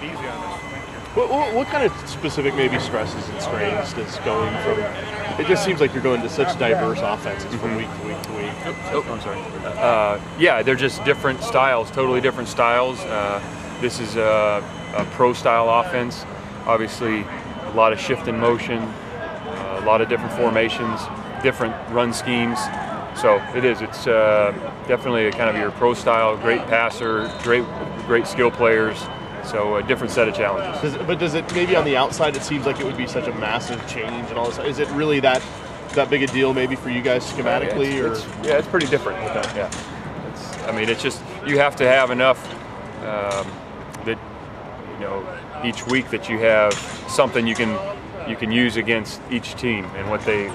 it easy on us. Thank you. What kind of specific maybe stresses and strains does going from? It just seems like you're going to such diverse offenses from week to week to week. Oh, I'm sorry. Yeah, they're just different styles, totally different styles. This is a pro-style offense. Obviously, a lot of shift in motion, a lot of different formations, different run schemes. So it is. It's definitely a kind of your pro-style, great passer, great skill players. So a different set of challenges. But does it maybe on the outside it seems like it would be such a massive change and all this? Is it really that big a deal maybe for you guys schematically? Yeah, it's pretty different. Okay. Yeah. I mean, it's just you have to have enough that each week that you have something you can use against each team and what they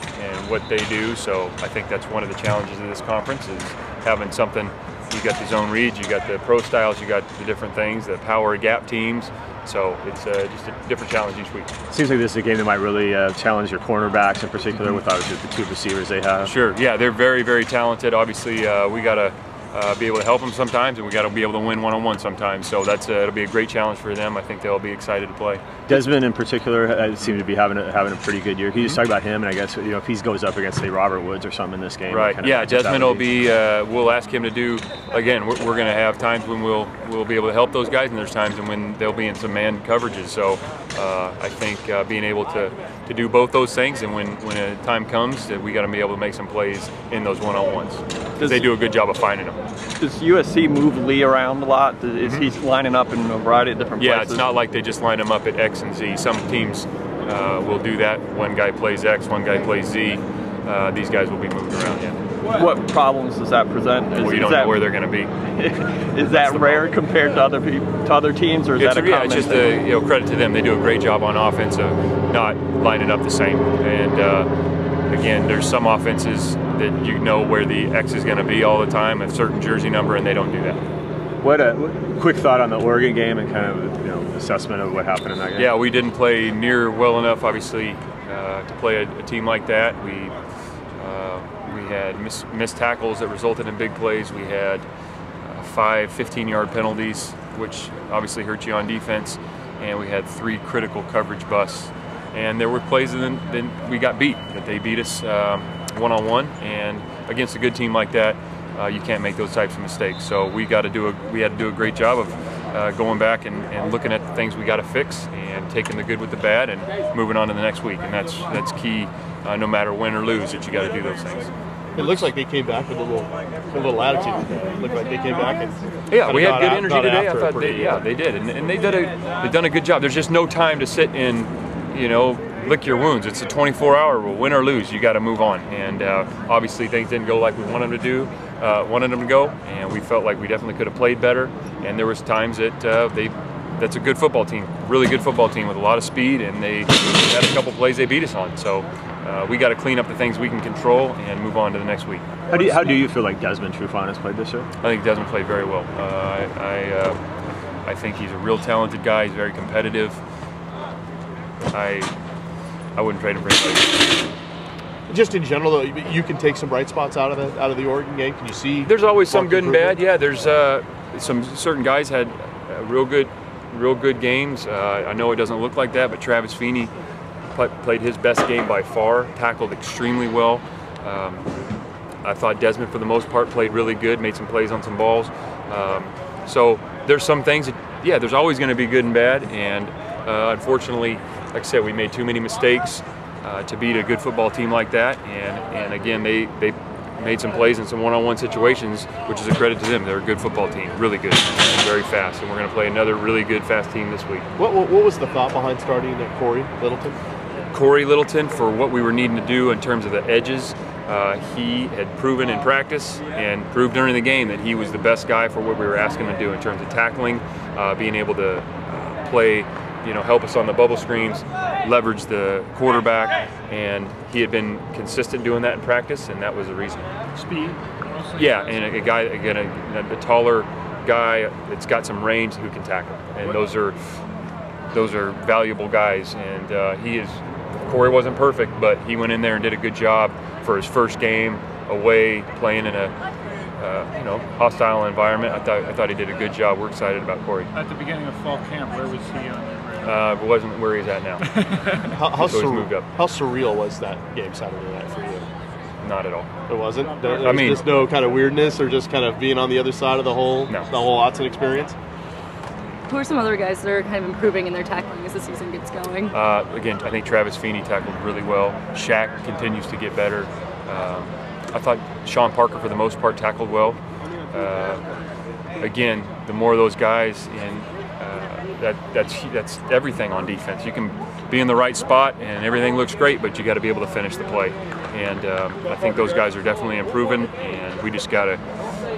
do. So I think that's one of the challenges of this conference is having something. You got the zone reads, you got the pro styles, you got the different things, the power gap teams. So it's just a different challenge each week. It seems like this is a game that might really challenge your cornerbacks in particular with obviously the two receivers they have. Sure, yeah, they're very, very talented. Obviously, we got to be able to help them sometimes, and we got to be able to win one-on-one sometimes. So that's it'll be a great challenge for them. I think they'll be excited to play. Desmond in particular seemed to be having a pretty good year. Can you just talk about him? And I guess if he goes up against say Robert Woods or something in this game, right? Yeah, Desmond will be. We'll ask him to do. Again, we're going to have times when we'll be able to help those guys, and there's times when they'll be in some man coverages. So I think being able to do both those things, and when a time comes, that we got to be able to make some plays in those one-on-ones. They do a good job of finding them. Does USC move Lee around a lot? Is he lining up in a variety of different places? Yeah, it's not like they just line him up at X and Z. Some teams will do that. One guy plays X, one guy plays Z. These guys will be moved around, yeah. What problems does that present? Well, you don't know where they're going to be. Is that rare compared to other teams, or is that a common it's just thing? credit to them. They do a great job on offense of not lining up the same. And again, there's some offenses that where the X is going to be all the time, a certain jersey number, and they don't do that. What a quick thought on the Oregon game and kind of assessment of what happened in that game. Yeah, we didn't play near well enough, obviously, to play a team like that. We had missed tackles that resulted in big plays. We had 5 15-yard penalties, which obviously hurt you on defense, and we had 3 critical coverage busts. And there were plays that we got beat, that they beat us one-on-one, and against a good team like that, you can't make those types of mistakes. So we had to do a great job of going back and looking at the things we got to fix and taking the good with the bad and moving on to the next week. And that's key, no matter win or lose, that you got to do those things. It looks like they came back with a little attitude. It looked like they came back and we had good energy today. I thought they did, and they've done a good job. There's just no time to sit and lick your wounds. It's a 24-hour rule. Win or lose, you got to move on. And obviously things didn't go like we wanted them to go, and we felt like we definitely could have played better. And there was times that that's a good football team, really good football team with a lot of speed, and they had a couple plays they beat us on. So we got to clean up the things we can control and move on to the next week. How do you feel like Desmond Trufant has played this year? I think Desmond played very well. I think he's a real talented guy. He's very competitive. I wouldn't trade him for anybody. Just in general, though, you can take some bright spots out of the Oregon game. Can you see? There's always some good and bad. Yeah, there's some certain guys had real good games. I know it doesn't look like that, but Travis Feeney played his best game by far. Tackled extremely well. I thought Desmond, for the most part, played really good. Made some plays on some balls. So there's some things that, there's always going to be good and bad. And unfortunately, like I said, we made too many mistakes to beat a good football team like that. And again, they made some plays in some one-on-one situations, which is a credit to them. They're a good football team, really good, and very fast. And we're going to play another really good, fast team this week. What was the thought behind starting Corey Littleton? Corey Littleton, for what we were needing to do in terms of the edges, he had proven in practice and proved during the game that he was the best guy for what we were asking him to do in terms of tackling, being able to play, help us on the bubble screens, leverage the quarterback, and he had been consistent doing that in practice, and that was the reason. Speed. Yeah, and a guy, again, a taller guy that's got some range who can tackle, and those are valuable guys. And Corey wasn't perfect, but he went in there and did a good job for his first game away, playing in a hostile environment. I thought he did a good job. We're excited about Corey. At the beginning of fall camp, where was he on your radar? Wasn't where he's at now. How So he's moved up. surreal was that game Saturday night for you? Not at all. It wasn't? I mean, just no kind of weirdness or just kind of being on the other side of the whole Autzen experience? Who are some other guys that are kind of improving in their tackling as the season gets going? Again, I think Travis Feeney tackled really well. Shaq continues to get better. I thought Sean Parker, for the most part, tackled well. Again, the more of those guys, and that's everything on defense. You can be in the right spot and everything looks great, but you got to be able to finish the play. And I think those guys are definitely improving, and we just got to,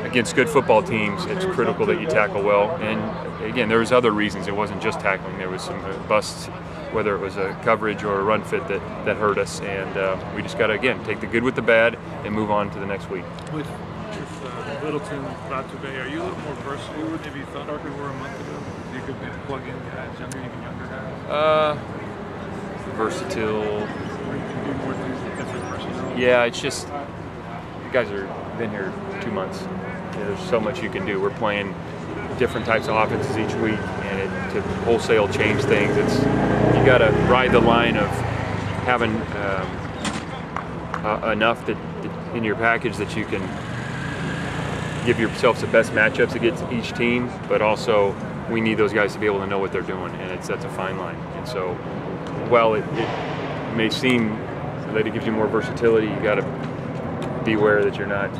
against good football teams, it's critical that you tackle well. And again, there was other reasons. It wasn't just tackling. There was some busts, whether it was a coverage or a run fit that hurt us. And we just got to, again, take the good with the bad and move on to the next week. With Littleton, Batube, are you a little more versatile than maybe you thought Parker were a month ago? You could maybe plug in guys, even younger guys? Versatile. Or you can do more things with different personnel? Yeah, it's just, you guys have been here 2 months. There's so much you can do. We're playing different types of offenses each week, and to wholesale change things, you got to ride the line of having enough that in your package that you can give yourself the best matchups against each team, but also we need those guys to be able to know what they're doing, and that's a fine line. And so, while it may seem that it gives you more versatility, you got to be aware that you're not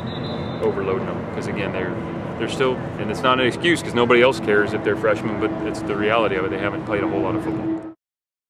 overloading them, because again, they're still, and it's not an excuse because nobody else cares if they're freshmen, but it's the reality of it. They haven't played a whole lot of football.